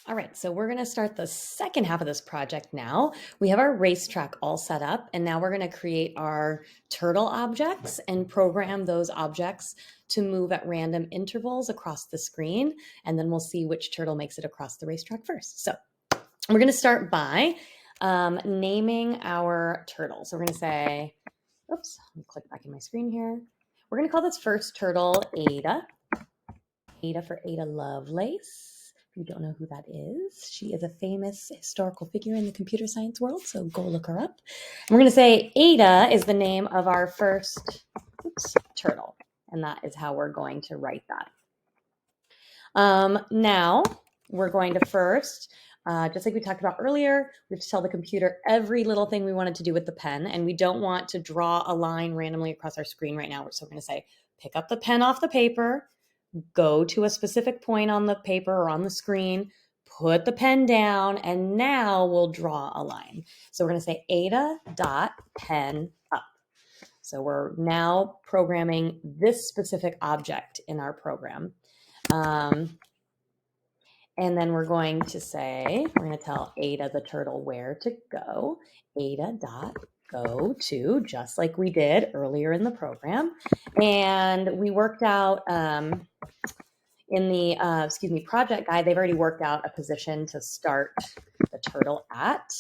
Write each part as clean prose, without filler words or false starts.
All right, so we're going to start the second half of this project now. We have our racetrack all set up, and now we're going to create our turtle objects and program those objects to move at random intervals across the screen, and then we'll see which turtle makes it across the racetrack first. So we're going to start by naming our turtle. So we're going to say, oops, let me click back in my screen here. We're going to call this first turtle Ada. Ada for Ada Lovelace. If you don't know who that is, she is a famous historical figure in the computer science world, so go look her up. And we're going to say Ada is the name of our first turtle, and that is how we're going to write that. Now, we're going to first, just like we talked about earlier, we have to tell the computer every little thing we wanted to do with the pen, and we don't want to draw a line randomly across our screen right now. So we're going to say, pick up the pen off the paper, go to a specific point on the paper or on the screen, put the pen down, and now we'll draw a line. So we're going to say Ada.pen up. So we're now programming this specific object in our program. And then we're going to say, we're going to tell Ada the turtle where to go. Ada.go to, just like we did earlier in the program. And we worked out in the project guide, they've already worked out a position to start the turtle at.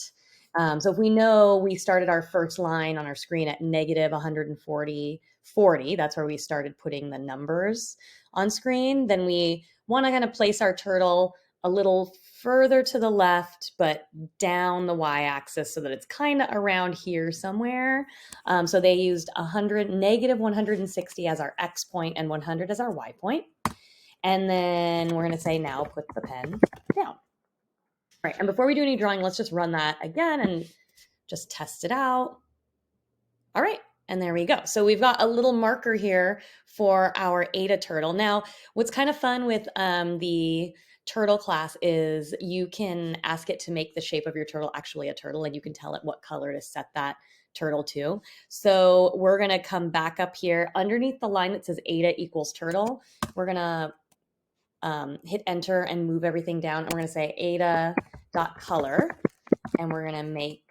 So if we know we started our first line on our screen at negative 140, 40, that's where we started putting the numbers on screen, then we want to kind of place our turtle a little further to the left, but down the y-axis so that it's kind of around here somewhere. So they used negative 160 as our x point and 100 as our y point. And then we're going to say, now put the pen down. All right, and before we do any drawing, let's just run that again and just test it out. All right, and there we go. So we've got a little marker here for our Ada turtle. Now, what's kind of fun with the turtle class is you can ask it to make the shape of your turtle actually a turtle, and you can tell it what color to set that turtle to. So we're going to come back up here underneath the line that says Ada equals turtle. We're going to hit enter and move everything down. And we're going to say Ada.color, and we're going to make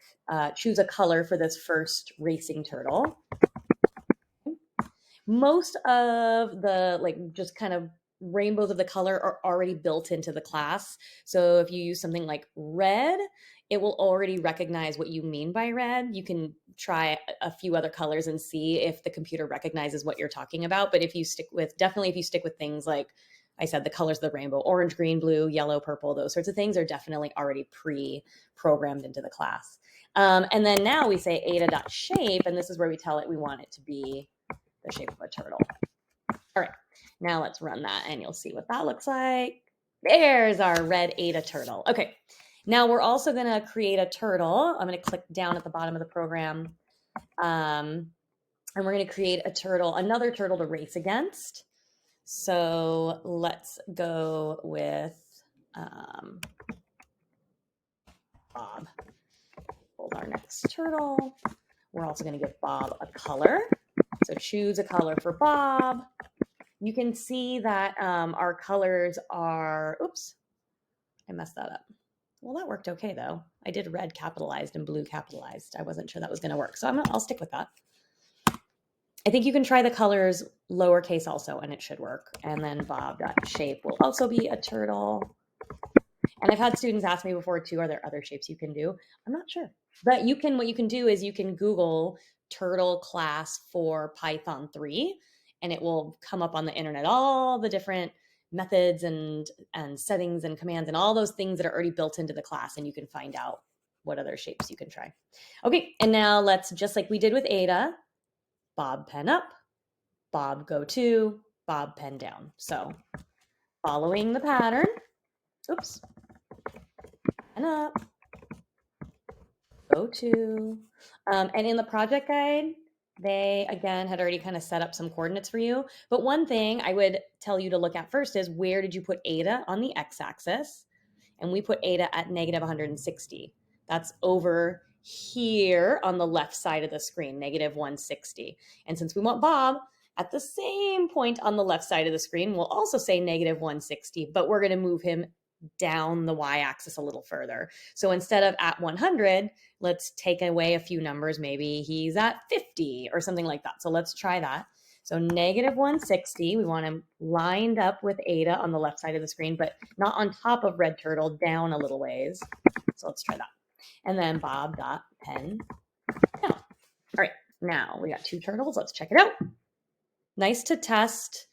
choose a color for this first racing turtle. Most of the just kind of rainbows of the color are already built into the class. So if you use something like red, it will already recognize what you mean by red. You can try a few other colors and see if the computer recognizes what you're talking about. But if you stick with things like I said, the colors of the rainbow, orange, green, blue, yellow, purple, those sorts of things are definitely already pre-programmed into the class. And then now we say Ada.shape, and this is where we tell it we want it to be the shape of a turtle. All right, now let's run that and you'll see what that looks like. There's our red Ada turtle. Okay, now we're also going to create a turtle. I'm going to click down at the bottom of the program, and we're going to create another turtle to race against. So let's go with Bob. Hold our next turtle. We're also going to give Bob a color. So choose a color for Bob. You can see that our colors are, oops, I messed that up. Well, that worked okay though. I did red capitalized and blue capitalized. I wasn't sure that was going to work. So I'll stick with that. I think you can try the colors lowercase also, and it should work. And then Bob.shape will also be a turtle. And I've had students ask me before too, are there other shapes you can do? I'm not sure. But what you can do is you can Google turtle class for Python 3, and it will come up on the internet, all the different methods and settings and commands and all those things that are already built into the class, and you can find out what other shapes you can try. Okay, and now let's, just like we did with Ada, Bob pen up, Bob go to, Bob pen down. So following the pattern, oops, pen up, go to, and in the project guide, they, again, had already kind of set up some coordinates for you. But one thing I would tell you to look at first is, where did you put Ada on the x-axis? And we put Ada at negative 160. That's over here on the left side of the screen, negative 160. And since we want Bob at the same point on the left side of the screen, we'll also say negative 160, but we're going to move him down the y-axis a little further. So instead of at 100, let's take away a few numbers. Maybe he's at 50 or something like that. So let's try that. So negative 160, we want him lined up with Ada on the left side of the screen, but not on top of red turtle, down a little ways. So let's try that. And then Bob dot pen down. All right, now we got two turtles. Let's check it out. Nice to test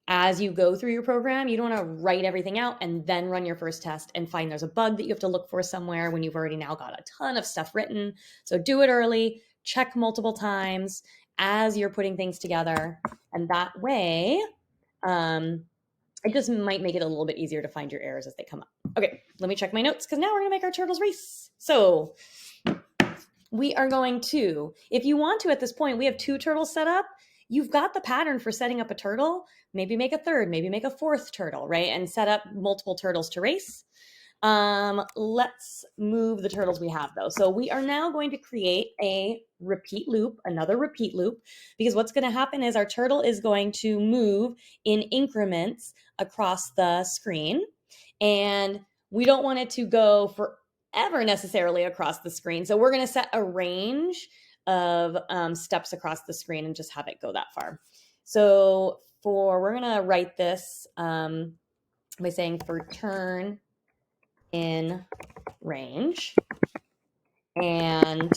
as you go through your program. You don't want to write everything out and then run your first test and find there's a bug that you have to look for somewhere when you've already now got a ton of stuff written. So do it early, check multiple times as you're putting things together. And that way, it just might make it a little bit easier to find your errors as they come up. Okay, let me check my notes because now we're going to make our turtles race. So we are going to, if you want to at this point, we have two turtles set up. You've got the pattern for setting up a turtle. Maybe make a third, maybe make a fourth turtle, right? And set up multiple turtles to race. Let's move the turtles we have though. So we are now going to create a repeat loop, another repeat loop, because what's going to happen is our turtle is going to move in increments across the screen. And we don't want it to go forever necessarily across the screen. So we're going to set a range of steps across the screen and just have it go that far. So we're going to write this by saying for turn in range. And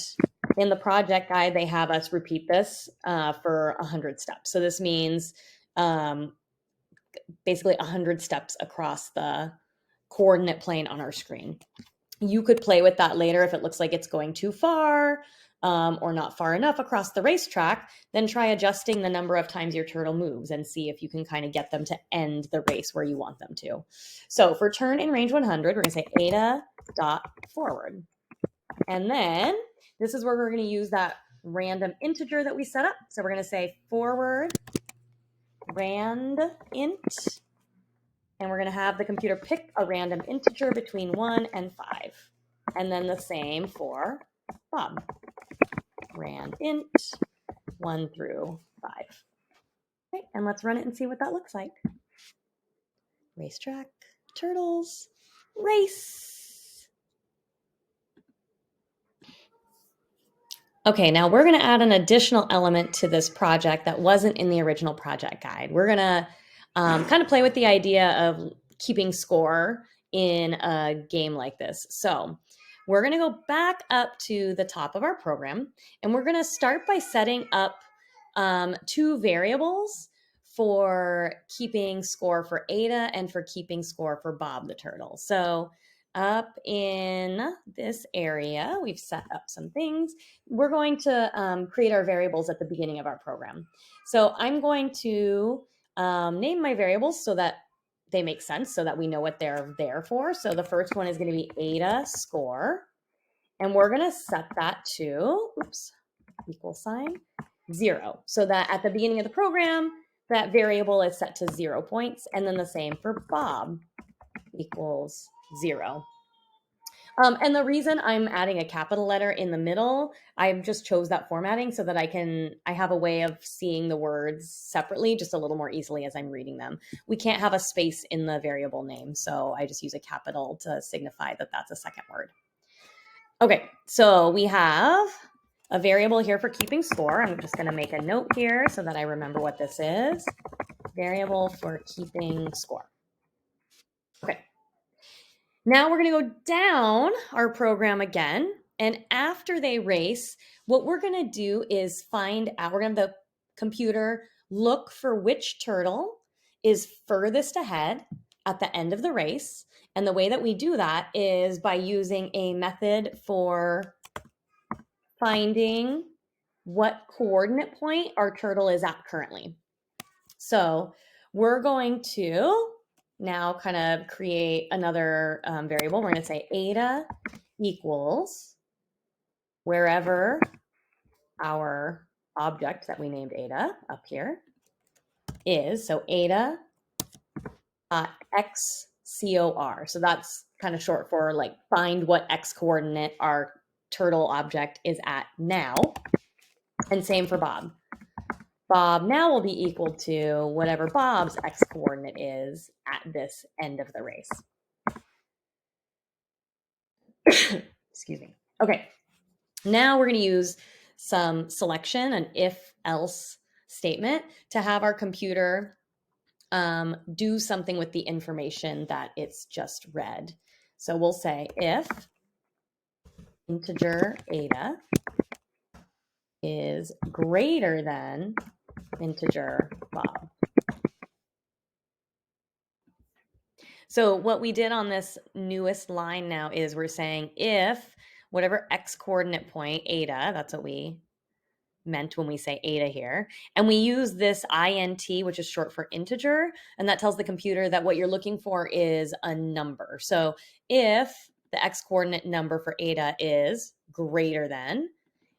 in the project guide, they have us repeat this for 100 steps. So this means basically 100 steps across the coordinate plane on our screen. You could play with that later if it looks like it's going too far or not far enough across the racetrack. Then try adjusting the number of times your turtle moves and see if you can kind of get them to end the race where you want them to. So for turn in range 100, we're going to say Ada dot forward. And then this is where we're going to use that random integer that we set up. So we're going to say forward rand int. And we're going to have the computer pick a random integer between 1 and 5. And then the same for Bob. Rand int 1 through 5. Okay, and let's run it and see what that looks like. Racetrack, turtles, race. Okay, now we're going to add an additional element to this project that wasn't in the original project guide. We're going to kind of play with the idea of keeping score in a game like this. So we're going to go back up to the top of our program, and we're going to start by setting up two variables for keeping score for Ada and for keeping score for Bob the turtle. So up in this area, we've set up some things. We're going to create our variables at the beginning of our program. So I'm going to name my variables so that they make sense, so that we know what they're there for. So the first one is going to be Ada score. And we're going to set that to, equal sign, 0. So that at the beginning of the program, that variable is set to 0 points. And then the same for Bob, equals 0. And the reason I'm adding a capital letter in the middle, I just chose that formatting so that I have a way of seeing the words separately just a little more easily as I'm reading them. We can't have a space in the variable name, so I just use a capital to signify that that's a second word. Okay, so we have a variable here for keeping score. I'm just going to make a note here so that I remember what this is. Variable for keeping score. Okay. Now we're going to go down our program again. And after they race, what we're going to do is find out, we're going to have the computer look for which turtle is furthest ahead at the end of the race. And the way that we do that is by using a method for finding what coordinate point our turtle is at currently. So we're going to now kind of create another variable. We're going to say Ada equals wherever our object that we named Ada up here is. So Ada XCOR. So that's kind of short for like find what X coordinate our turtle object is at now. And same for Bob. Bob now will be equal to whatever Bob's X coordinate is at this end of the race. Okay, now we're going to use some selection, an if-else statement, to have our computer do something with the information that it's just read. So we'll say if integer Ada is greater than integer Bob. So what we did on this newest line now is we're saying if whatever x coordinate point, Ada, that's what we meant when we say Ada here, and we use this int, which is short for integer, and that tells the computer that what you're looking for is a number. So if the x coordinate number for Ada is greater than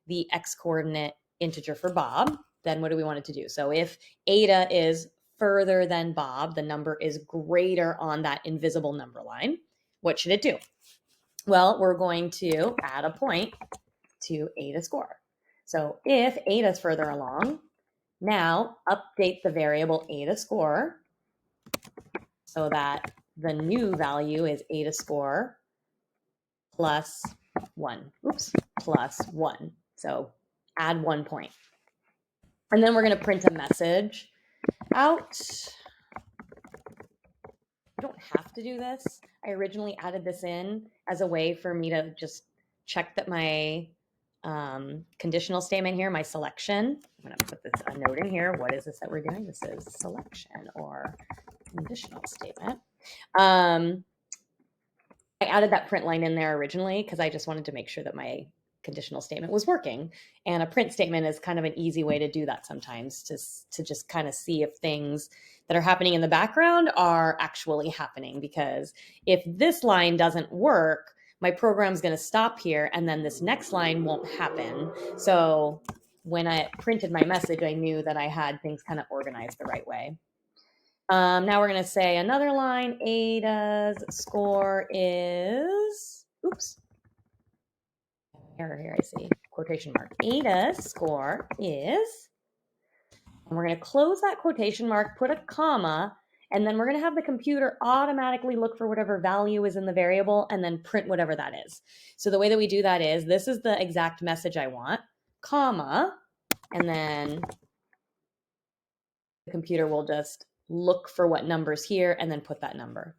the x coordinate integer for Bob, then what do we want it to do? So if Ada is further than Bob, the number is greater on that invisible number line, what should it do? Well, we're going to add a point to Ada score. So if Ada is further along, now update the variable Ada score so that the new value is Ada score plus 1. Oops, plus 1. So add 1 point. And then we're going to print a message out. You don't have to do this. I originally added this in as a way for me to just check that my conditional statement here, my selection, I'm going to put this a note in here. What is this that we're doing? This is selection or conditional statement. I added that print line in there originally because I just wanted to make sure that my conditional statement was working. And a print statement is kind of an easy way to do that sometimes, to just kind of see if things that are happening in the background are actually happening. Because if this line doesn't work, my program's going to stop here and then this next line won't happen. So when I printed my message, I knew that I had things kind of organized the right way. Now we're going to say another line. Ada's score is, oops, error here, I see, quotation mark. Ada's score is, and we're going to close that quotation mark, put a comma, and then we're going to have the computer automatically look for whatever value is in the variable and then print whatever that is. So the way that we do that is, this is the exact message I want, comma, and then the computer will just look for what number's here and then put that number.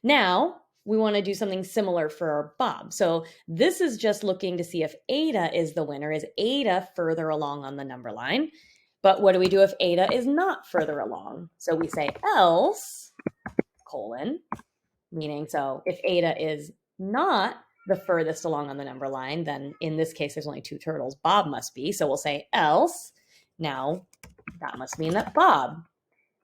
Now, we want to do something similar for Bob. So this is just looking to see if Ada is the winner. Is Ada further along on the number line? But what do we do if Ada is not further along? So we say else, colon, meaning so if Ada is not the furthest along on the number line, then in this case, there's only 2 turtles. Bob must be. So we'll say else. Now, that must mean that Bob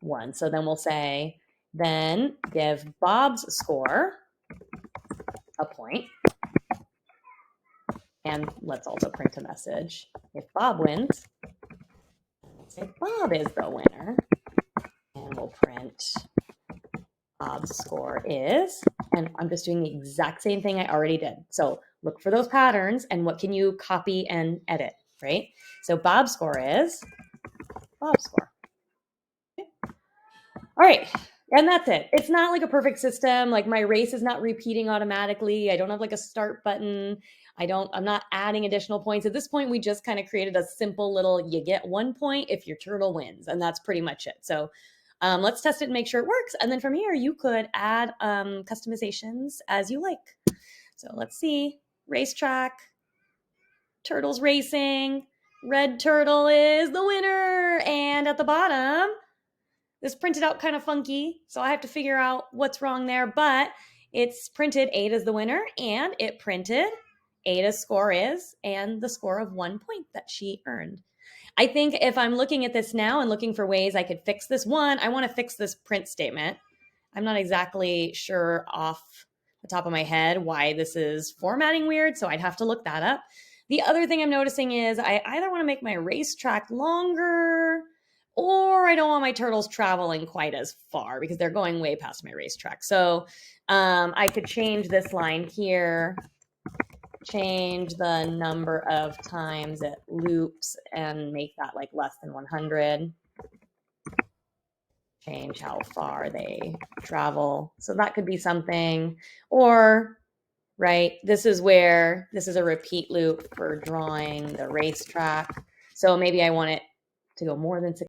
won. So then we'll say, then give Bob's score a point. And let's also print a message. If Bob wins, say Bob is the winner. And we'll print Bob's score is, and I'm just doing the exact same thing I already did. So look for those patterns and what can you copy and edit, right? So Bob's score is Bob's score. Okay. All right. And that's it. It's not like a perfect system. Like my race is not repeating automatically. I don't have like a start button. I'm not adding additional points. At this point, we just kind of created a simple little, you get 1 point if your turtle wins. And that's pretty much it. So let's test it and make sure it works. And then from here, you could add customizations as you like. So let's see. Racetrack, turtles racing. Red turtle is the winner. And at the bottom, this printed out kind of funky, so I have to figure out what's wrong there, but it's printed Ada's the winner, and it printed Ada's score is, and the score of 1 point that she earned. I think if I'm looking at this now and looking for ways I could fix this, one, I want to fix this print statement. I'm not exactly sure off the top of my head why this is formatting weird, so I'd have to look that up. The other thing I'm noticing is I either want to make my racetrack longer, or I don't want my turtles traveling quite as far because they're going way past my racetrack. So I could change this line here, change the number of times it loops and make that like less than 100. Change how far they travel. So that could be something. Or right? This is where this is a repeat loop for drawing the racetrack. So maybe I want it to go more than 6